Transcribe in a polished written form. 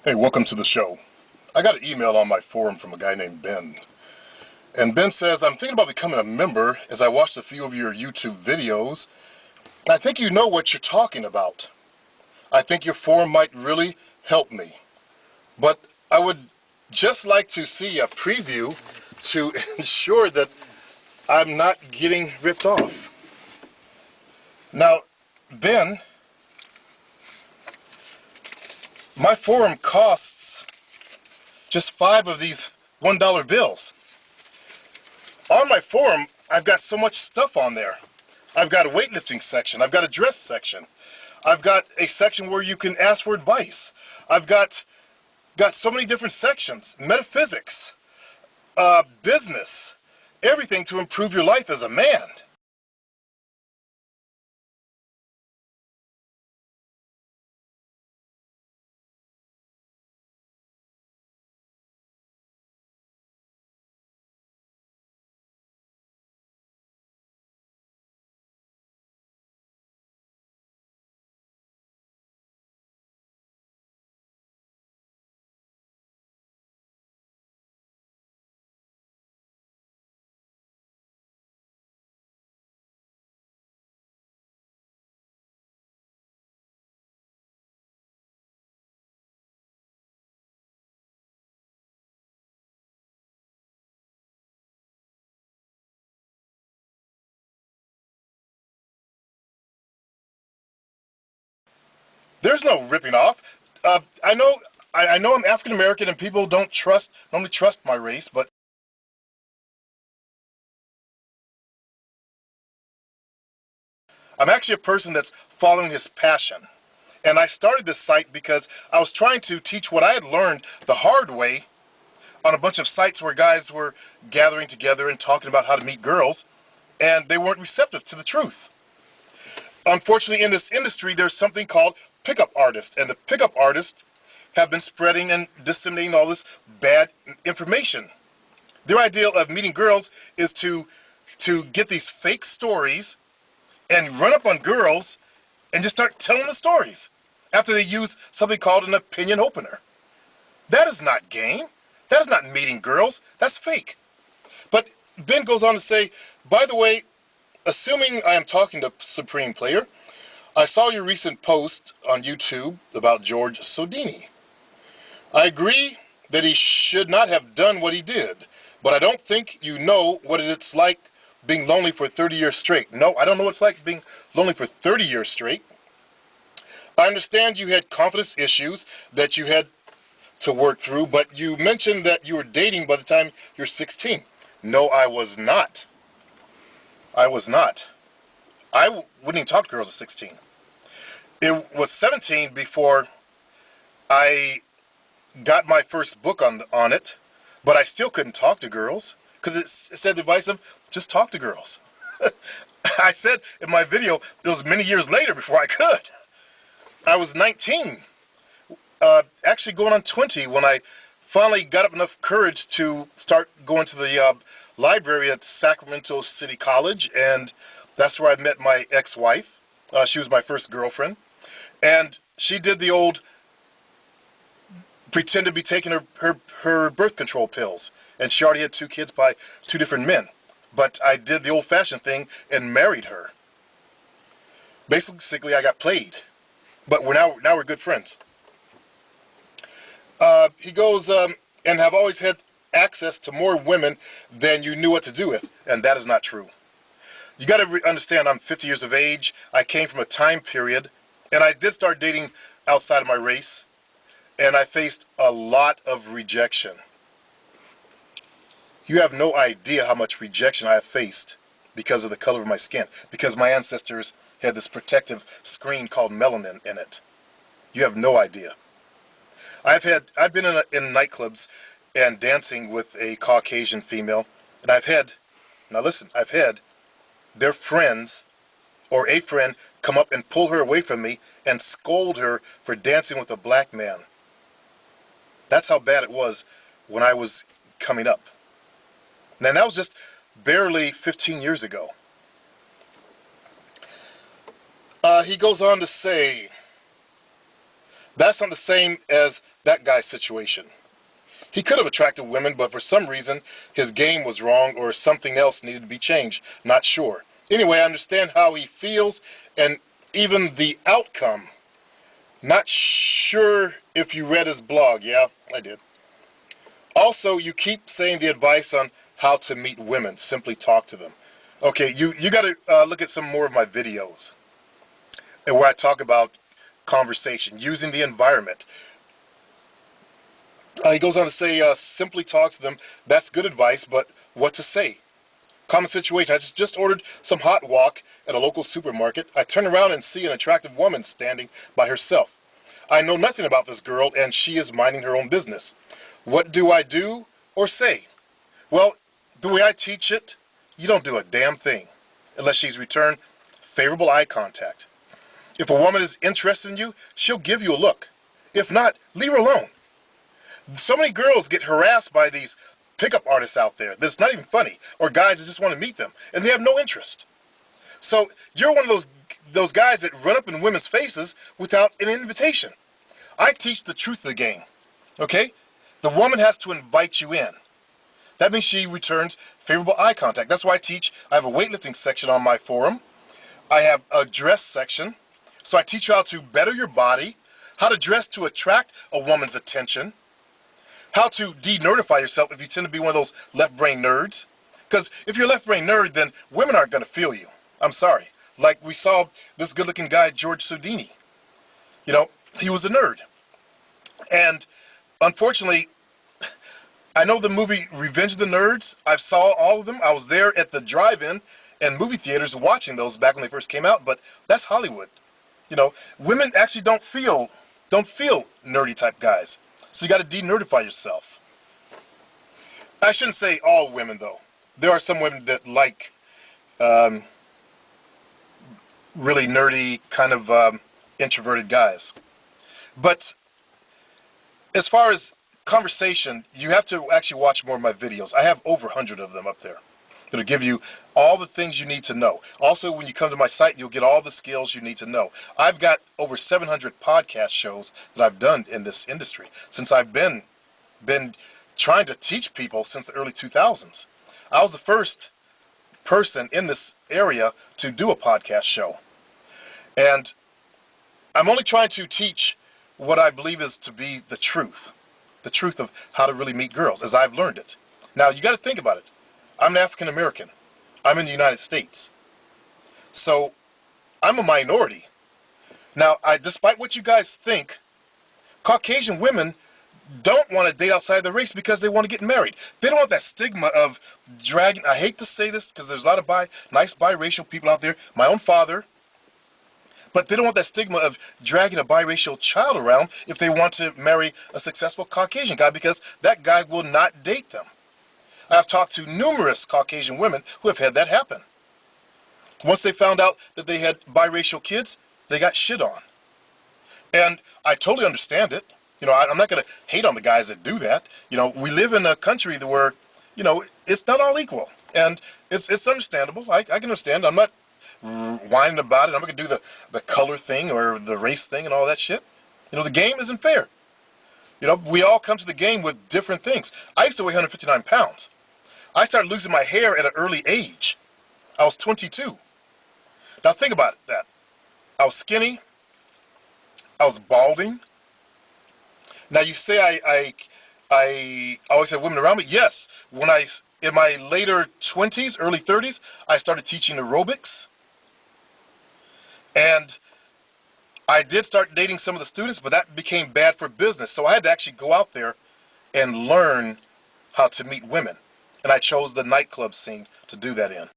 Hey, welcome to the show. I got an email on my forum from a guy named Ben. And Ben says, I'm thinking about becoming a member as I watched a few of your YouTube videos. I think you know what you're talking about. I think your forum might really help me. But I would just like to see a preview to ensure that I'm not getting ripped off. Now, Ben, my forum costs just 5 of these $1 bills. On my forum, I've got so much stuff on there. I've got a weightlifting section. I've got a dress section. I've got a section where you can ask for advice. I've got so many different sections. Metaphysics, business, everything to improve your life as a man. There's no ripping off. I know I'm African American and people don't normally trust my race, but I'm actually a person that's following his passion. And I started this site because I was trying to teach what I had learned the hard way on a bunch of sites where guys were gathering together and talking about how to meet girls, and they weren't receptive to the truth. Unfortunately, in this industry, there's something called pickup artists, and the pickup artists have been spreading and disseminating all this bad information. Their idea of meeting girls is to get these fake stories and run up on girls and just start telling the stories after they use something called an opinion opener. That is not game. That is not meeting girls. That's fake. But Ben goes on to say, by the way, assuming I am talking to Supreme Player, I saw your recent post on YouTube about George Sodini. I agree that he should not have done what he did, but I don't think you know what it's like being lonely for 30 years straight. No, I don't know what it's like being lonely for 30 years straight. I understand you had confidence issues that you had to work through, but you mentioned that you were dating by the time you're 16. No, I was not. I was not. Wouldn't even talk to girls at 16. It was 17 before I got my first book on it, but I still couldn't talk to girls because it said the advice of just talk to girls. I said in my video it was many years later before I could. I was 19, actually going on 20 when I finally got up enough courage to start going to the library at Sacramento City College, and that's where I met my ex-wife. She was my first girlfriend, and she did the old pretend to be taking her birth control pills, and she already had 2 kids by 2 different men. But I did the old-fashioned thing and married her. Basically, I got played, but now we're good friends. He goes, and have always had access to more women than you knew what to do with, and that is not true. You got to understand, I'm 50 years of age. I came from a time period, and I did start dating outside of my race, and I faced a lot of rejection. You have no idea how much rejection I have faced because of the color of my skin, because my ancestors had this protective screen called melanin in it. You have no idea. I've been in nightclubs and dancing with a Caucasian female, and now listen, I've had their friends or a friend come up and pull her away from me and scold her for dancing with a black man. That's how bad it was when I was coming up. Now that was just barely 15 years ago. He goes on to say, That's not the same as that guy's situation. He could have attracted women, but for some reason, his game was wrong or something else needed to be changed. Not sure. Anyway, I understand how he feels and even the outcome. Not sure if you read his blog. Yeah, I did. Also, you keep saying the advice on how to meet women. Simply talk to them. Okay, you got to look at some more of my videos where I talk about conversation, using the environment. He goes on to say, simply talk to them. That's good advice, but what to say? Common situation. I just ordered some hot walk at a local supermarket. I turn around and see an attractive woman standing by herself. I know nothing about this girl, and she is minding her own business. What do I do or say? Well, the way I teach it, you don't do a damn thing unless she's returned favorable eye contact. If a woman is interested in you, she'll give you a look. If not, leave her alone. So many girls get harassed by these pickup artists out there that's not even funny, or guys that just want to meet them, and they have no interest. So you're one of those guys that run up in women's faces without an invitation. I teach the truth of the game, okay? The woman has to invite you in. That means she returns favorable eye contact. That's why I have a weightlifting section on my forum. I have a dress section. So I teach you how to better your body, how to dress to attract a woman's attention, how to de-nerdify yourself if you tend to be one of those left-brain nerds. Because if you're a left-brain nerd, then women aren't going to feel you. I'm sorry. Like we saw this good-looking guy, George Sodini. You know, he was a nerd. And unfortunately, I know the movie Revenge of the Nerds. I saw all of them. I was there at the drive-in and movie theaters watching those back when they first came out, but that's Hollywood. You know, women actually don't feel nerdy type guys. So you got to de-nerdify yourself. I shouldn't say all women though. There are some women that like really nerdy kind of introverted guys. But as far as conversation, you have to actually watch more of my videos. I have over 100 of them up there. It'll give you all the things you need to know. Also, when you come to my site, you'll get all the skills you need to know. I've got over 700 podcast shows that I've done in this industry since I've been trying to teach people since the early 2000s. I was the first person in this area to do a podcast show. And I'm only trying to teach what I believe is to be the truth of how to really meet girls as I've learned it. Now, you got to think about it. I'm an African American. I'm in the United States. So I'm a minority. Now, despite what you guys think, Caucasian women don't want to date outside the race because they want to get married. They don't want that stigma of dragging. I hate to say this because there's a lot of nice biracial people out there. My own father. But they don't want that stigma of dragging a biracial child around if they want to marry a successful Caucasian guy, because that guy will not date them. I've talked to numerous Caucasian women who have had that happen. Once they found out that they had biracial kids, they got shit on. And I totally understand it. You know, I'm not going to hate on the guys that do that. You know, we live in a country where, you know, it's not all equal. And it's understandable. I can understand. I'm not whining about it. I'm not going to do the color thing or the race thing and all that shit. You know, the game isn't fair. You know, we all come to the game with different things. I used to weigh 159 pounds. I started losing my hair at an early age. I was 22. Now think about that. I was skinny. I was balding. Now you say I always had women around me. Yes. When in my later 20s, early 30s, I started teaching aerobics. And I did start dating some of the students, but that became bad for business. So I had to actually go out there and learn how to meet women. And I chose the nightclub scene to do that in.